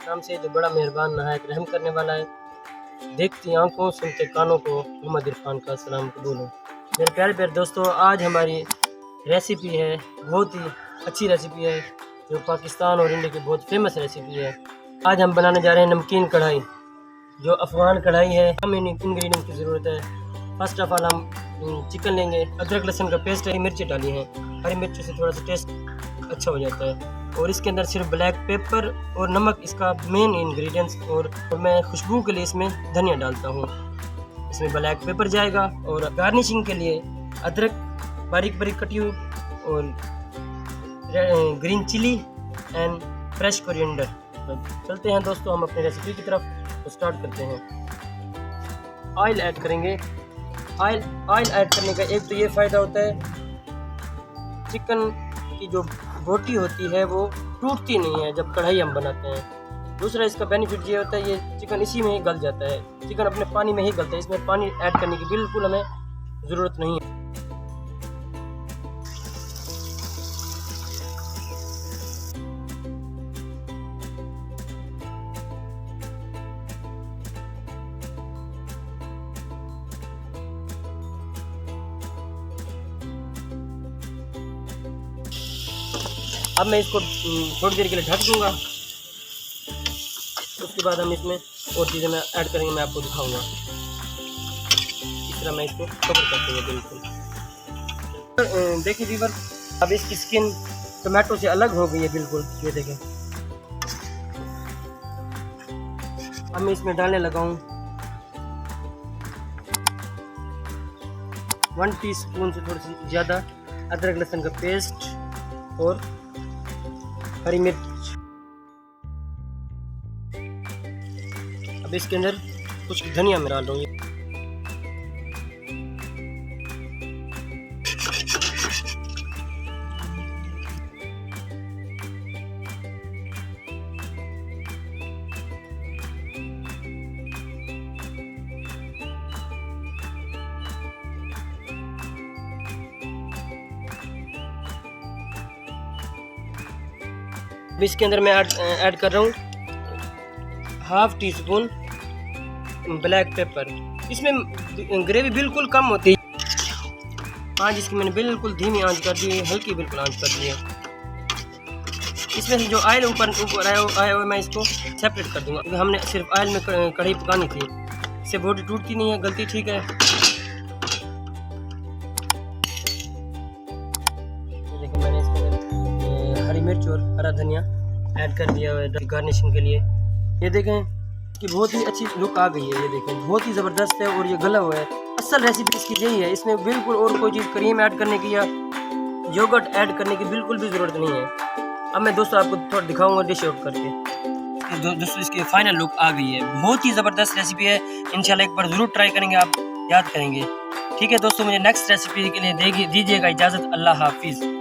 नाम से जो बड़ा मेहरबान नहायत रहम करने वाला है। देखती आंखों सुनते कानों को मोहम्मद इरफान का सलाम कबूल हो। मेरे प्यारे प्यारे दोस्तों, आज हमारी रेसिपी है, बहुत ही अच्छी रेसिपी है जो पाकिस्तान और इंडिया की बहुत फेमस रेसिपी है। आज हम बनाने जा रहे हैं नमकीन कढ़ाई, जो अफगान कढ़ाई है। हमें इन इंग्रेडिएंट की ज़रूरत है। फर्स्ट ऑफ ऑल हम चिकन लेंगे, अदरक लहसुन का पेस्ट, हरी मिर्ची डाली है। हरी मिर्ची से थोड़ा सा टेस्ट अच्छा हो जाता है। और इसके अंदर सिर्फ ब्लैक पेपर और नमक इसका मेन इंग्रेडिएंट्स। और मैं खुशबू के लिए इसमें धनिया डालता हूँ। इसमें ब्लैक पेपर जाएगा और गार्निशिंग के लिए अदरक बारीक बारीक कटी हुई और green chilli and fresh coriander. चलते हैं दोस्तों हम अपनी रेसिपी की तरफ, तो स्टार्ट करते हैं। ऑयल ऐड करेंगे। ऑयल ऐड करने का एक तो ये फ़ायदा होता है, चिकन की जो बोटी होती है वो टूटती नहीं है जब कढ़ाई हम बनाते हैं। दूसरा इसका बेनिफिट ये होता है, ये चिकन इसी में ही गल जाता है। चिकन अपने पानी में ही गलता है, इसमें पानी ऐड करने की बिल्कुल हमें ज़रूरत नहीं है। अब मैं इसको थोड़ी देर के लिए ढक दूंगा। उसके बाद हम इसमें और चीज़ें मैं ऐड करेंगे, मैं आपको दिखाऊंगा। इस तरह मैं इसको कवर कर दूंगा बिल्कुल। देखिए व्यूअर, अब इसकी स्किन टोमेटो से अलग हो गई है बिल्कुल, ये देखें। अब मैं इसमें डालने लगा हूँ 1 टीस्पून से थोड़ी सी ज़्यादा अदरक लहसुन का पेस्ट और हरी मिर्च। अब इसके अंदर कुछ धनिया मैं डाल दूँगी। अब इसके अंदर मैं ऐड कर रहा हूँ 1/2 टीस्पून ब्लैक पेपर। इसमें ग्रेवी बिल्कुल कम होती है। आँच इसकी मैंने बिल्कुल धीमी आंच कर दी है, हल्की बिल्कुल आंच कर दी है। इसमें से जो ऑयल ऊपर आया हुआ मैं इसको सेपरेट कर दूंगा, क्योंकि हमने सिर्फ ऑयल में कढ़ाई पकानी थी। इससे बोटी टूटती नहीं है, गलती ठीक है। देखिए मैंने इसके अंदर हरी मिर्च और हरा धनिया ऐड कर दिया है गार्निशिंग के लिए। ये देखें कि बहुत ही अच्छी लुक आ गई है। ये देखें बहुत ही ज़बरदस्त है और ये गला हुआ है। असल रेसिपी इसकी यही है, इसमें बिल्कुल और कोई चीज़ क्रीम ऐड करने की या योगर्ट ऐड करने की बिल्कुल भी ज़रूरत नहीं है। अब मैं दोस्तों आपको थोड़ा दिखाऊंगा डिश आउट करके। दोस्तों इसकी फाइनल लुक आ गई है। बहुत ही ज़बरदस्त रेसिपी है, इंशाल्लाह एक बार ज़रूर ट्राई करेंगे, आप याद करेंगे। ठीक है दोस्तों, मुझे नेक्स्ट रेसिपी के लिए दीजिएगा इजाज़त। अल्लाह हाफिज़।